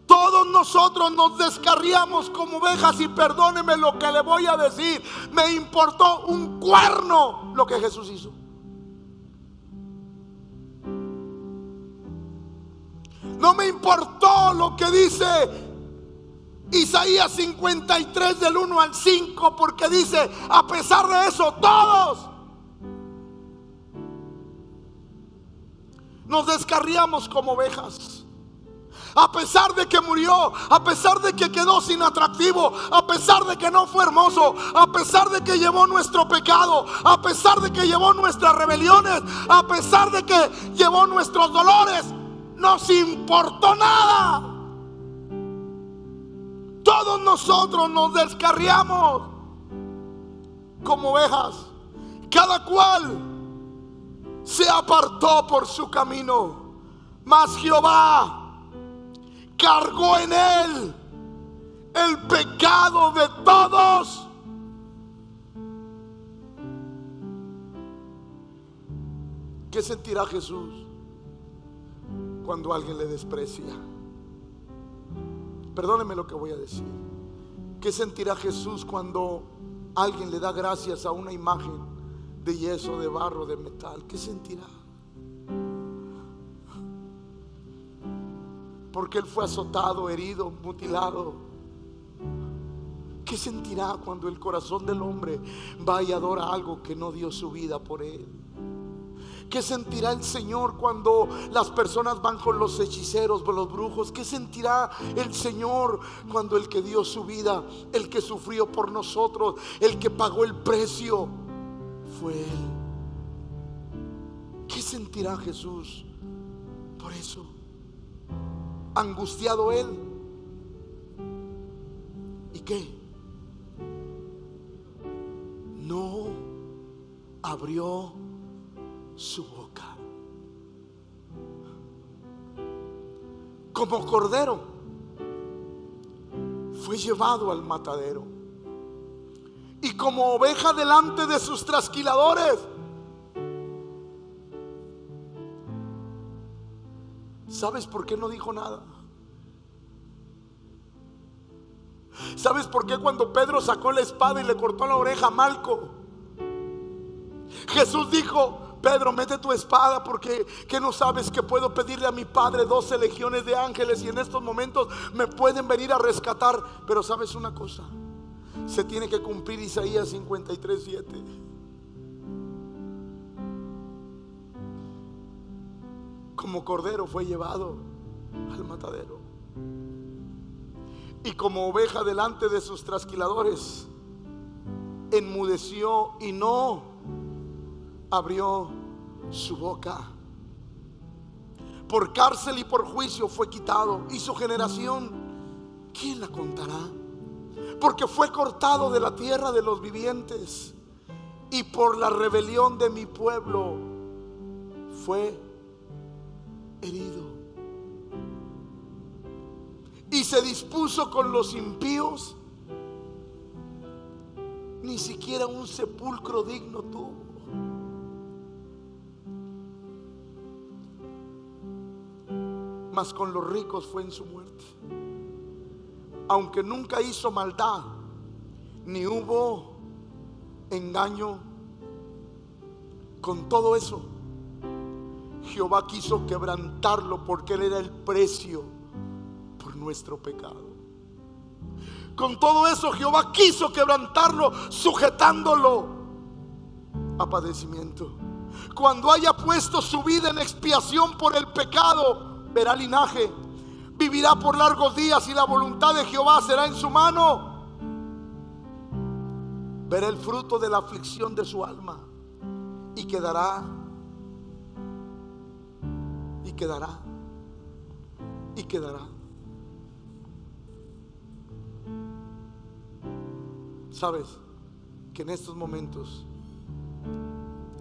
todos nosotros nos descarriamos como ovejas. Y perdóneme lo que le voy a decir, me importó un cuerno lo que Jesús hizo. No me importó lo que dice Isaías 53 del 1 al 5, porque dice: a pesar de eso, todos nos descarriamos como ovejas. A pesar de que murió, a pesar de que quedó sin atractivo, a pesar de que no fue hermoso, a pesar de que llevó nuestro pecado, a pesar de que llevó nuestras rebeliones, a pesar de que llevó nuestros dolores, nos importó nada. Todos nosotros nos descarriamos como ovejas, cada cual se apartó por su camino, mas Jehová cargó en él el pecado de todos. ¿Qué sentirá Jesús cuando alguien le desprecia? Perdóneme lo que voy a decir. ¿Qué sentirá Jesús cuando alguien le da gracias a una imagen de yeso, de barro, de metal? ¿Qué sentirá? Porque Él fue azotado, herido, mutilado. ¿Qué sentirá cuando el corazón del hombre va y adora algo que no dio su vida por él? ¿Qué sentirá el Señor cuando las personas van con los hechiceros, con los brujos? ¿Qué sentirá el Señor cuando el que dio su vida, el que sufrió por nosotros, el que pagó el precio, fue Él? ¿Qué sentirá Jesús por eso? Angustiado Él. ¿Y qué? No abrió su boca. Como cordero fue llevado al matadero, y como oveja delante de sus trasquiladores. ¿Sabes por qué no dijo nada? ¿Sabes por qué cuando Pedro sacó la espada y le cortó la oreja a Malco, Jesús dijo: Pedro, mete tu espada, porque ¿qué no sabes que puedo pedirle a mi Padre 12 legiones de ángeles y en estos momentos me pueden venir a rescatar? Pero ¿sabes una cosa? Se tiene que cumplir Isaías 53:7. Como cordero fue llevado al matadero, y como oveja delante de sus trasquiladores, enmudeció y no abrió su boca. Por cárcel y por juicio fue quitado, y su generación, ¿quién la contará? Porque fue cortado de la tierra de los vivientes, y por la rebelión de mi pueblo fue herido. Y se dispuso con los impíos, ni siquiera un sepulcro digno tuvo. Mas con los ricos fue en su muerte. Aunque nunca hizo maldad, ni hubo engaño, con todo eso Jehová quiso quebrantarlo, porque Él era el precio por nuestro pecado. Con todo eso Jehová quiso quebrantarlo, sujetándolo a padecimiento. Cuando haya puesto su vida en expiación por el pecado, verá linaje, vivirá por largos días, y la voluntad de Jehová será en su mano. Verá el fruto de la aflicción de su alma, y quedará, y quedará, y quedará. Sabes que en estos momentos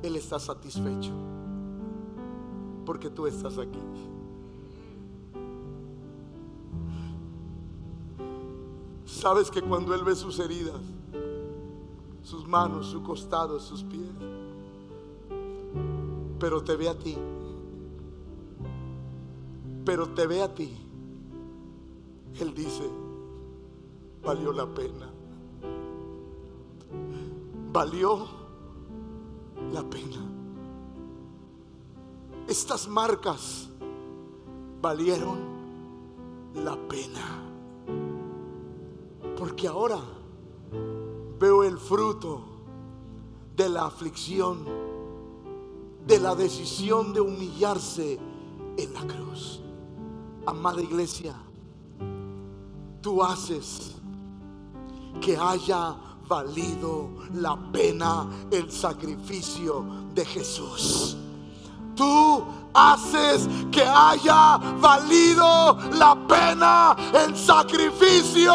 Él está satisfecho, porque tú estás aquí. Sabes que cuando Él ve sus heridas, sus manos, su costado, sus pies, pero te ve a ti, Él dice: valió la pena. Valió la pena. Estas marcas valieron la pena, porque ahora veo el fruto de la aflicción, de la decisión de humillarse en la cruz. Amada iglesia, tú haces que haya valido la pena el sacrificio de Jesús. Tú haces que haya valido la pena el sacrificio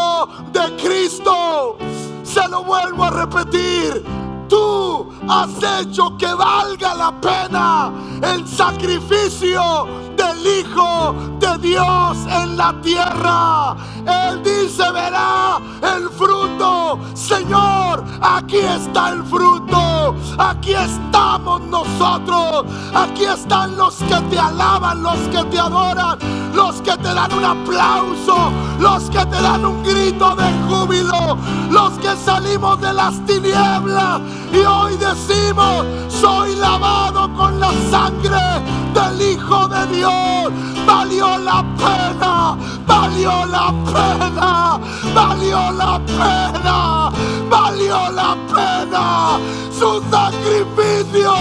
de Cristo. Se lo vuelvo a repetir: tú has hecho que valga la pena el sacrificio del Hijo de Dios en la tierra. Él dice: verá el fruto. Señor, aquí está el fruto. Aquí estamos nosotros. Aquí están los que te alaban, los que te adoran, los que te dan un aplauso, los que te dan un grito de júbilo, los que salimos de las tinieblas y hoy decimos: soy lavado con la sangre del Hijo de Dios. Valió la pena, valió la pena, valió la pena, valió la pena. Su sacrificio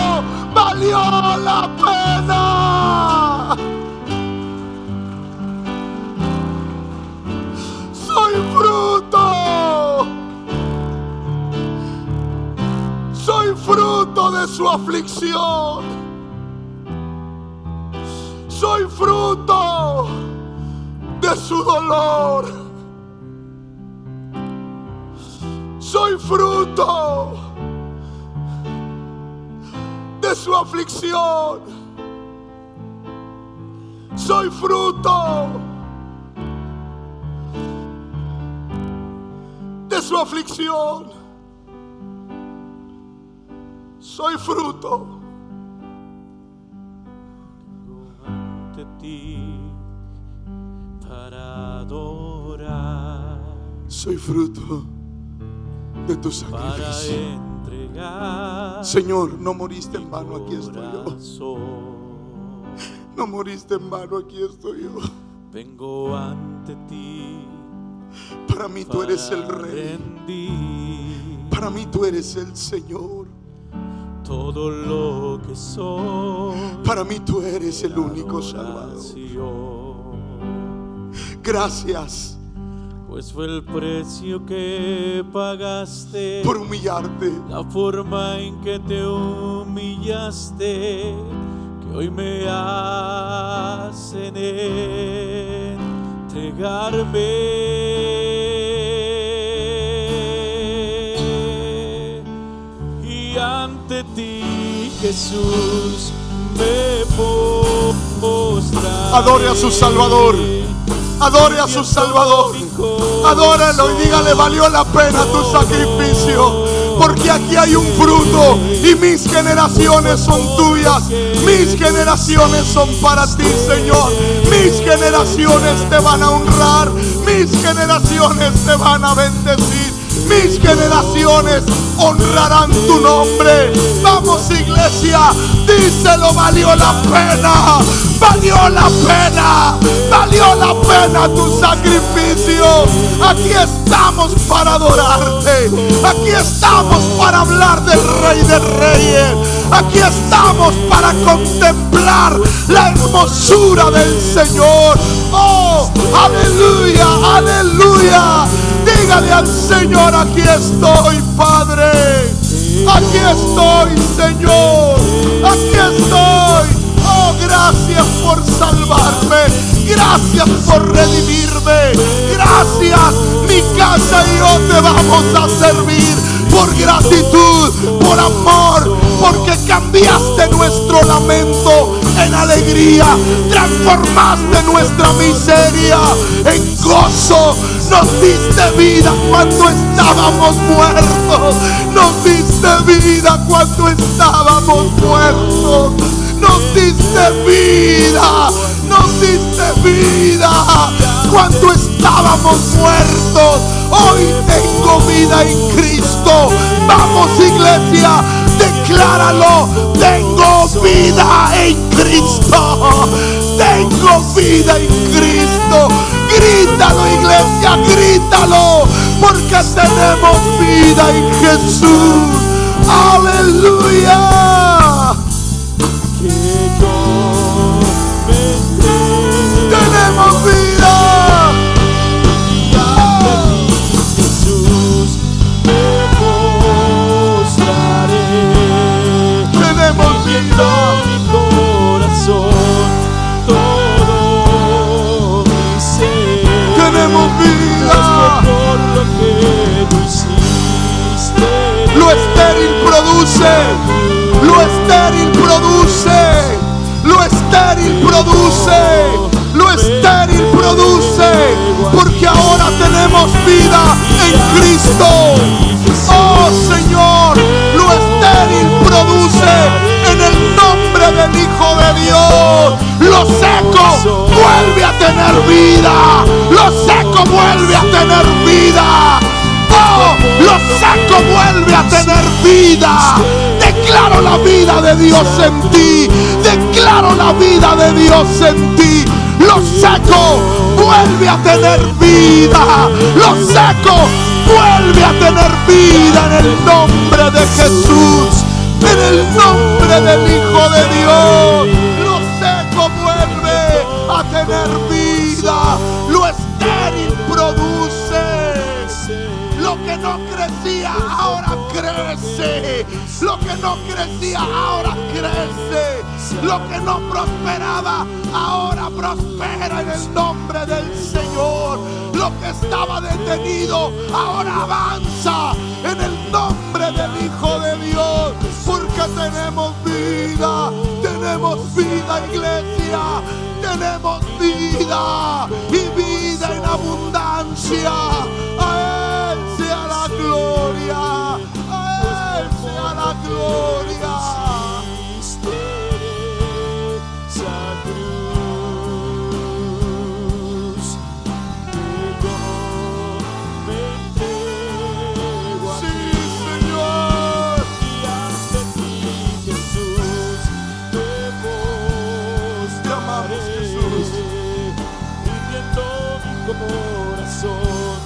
valió la pena. Soy fruto de su aflicción. Soy fruto de su dolor. Soy fruto de su aflicción. Soy fruto de su aflicción. Soy fruto. Ante ti para adorar. Soy fruto de tu sacrificio. Señor, no moriste en vano, aquí estoy yo. No moriste en vano, aquí estoy yo. Vengo ante ti. Para mí tú eres el Rey. Para mí tú eres el Señor. Todo lo que soy. Para mí tú eres el único Salvador. Gracias. Pues fue el precio que pagaste por humillarte. La forma en que te humillaste, que hoy me hacen entregarme. Y ante ti, Jesús, me postraré. Adore a su Salvador. Adore a su Salvador. Adóralo y dígale: valió la pena tu sacrificio, porque aquí hay un fruto y mis generaciones son tuyas. Mis generaciones son para ti, Señor. Mis generaciones te van a honrar. Mis generaciones te van a bendecir. Mis generaciones honrarán tu nombre. Vamos, iglesia, díselo: valió la pena. Valió la pena. Valió la pena tu sacrificio. Aquí estamos para adorarte. Aquí estamos para hablar del Rey de Reyes. Aquí estamos para contemplar la hermosura del Señor. Oh, aleluya, aleluya. Dígale al Señor: aquí estoy, Padre. Aquí estoy, Señor. Aquí estoy. Oh, gracias por salvarme. Gracias por redimirme. Gracias. Mi casa y yo te vamos a servir por gratitud, por amor, porque cambiaste nuestro lamento en alegría, transformaste nuestra miseria en gozo. Nos diste vida cuando estábamos muertos. Nos diste vida cuando estábamos muertos. Nos diste vida. Nos diste vida cuando estábamos muertos. Hoy tengo vida en Cristo. Vamos, iglesia, decláralo: tengo vida en Cristo. Tengo vida en Cristo. Grítalo, iglesia, grítalo, porque tenemos vida en Jesús. Aleluya. Que yo tenemos vida. Y ante ti, Jesús, me postraré. Tenemos vida. Mi corazón, todo mi ser. Tenemos vida. Por lo que tú hiciste. Lo estéril produce. Lo estéril produce. Lo estéril produce. Lo estéril produce. Porque ahora tenemos vida en Cristo. Oh, Señor, lo estéril produce. vida. Declaro la vida de Dios en ti. Declaro la vida de Dios en ti. Lo seco vuelve a tener vida. Lo seco vuelve a tener vida en el nombre de Jesús. En el nombre del Hijo de Dios. Lo seco vuelve a tener vida. Lo estéril produce. Lo que no crecía ahora crece. Lo que no crecía ahora crece. Lo que no prosperaba ahora prospera en el nombre del Señor. Lo que estaba detenido ahora avanza en el nombre del Hijo de Dios. Porque tenemos vida. Tenemos vida, iglesia. Tenemos vida y vida en abundancia. A Él sea la gloria. A Él sea la gloria. Corazón,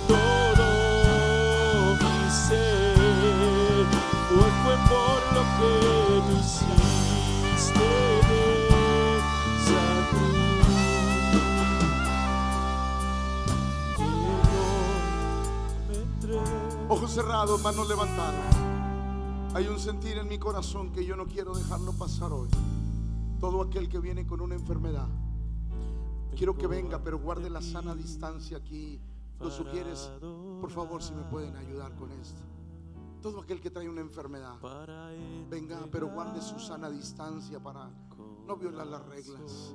todo mi ser, hoy fue por lo que tú hiciste en esa cruz, que yo me entregué. Ojos cerrados, manos levantadas. Hay un sentir en mi corazón que yo no quiero dejarlo pasar hoy. Todo aquel que viene con una enfermedad, quiero que venga, pero guarde la sana distancia aquí. Lo sugieres, por favor, si me pueden ayudar con esto. Todo aquel que trae una enfermedad, venga, pero guarde su sana distancia para no violar las reglas.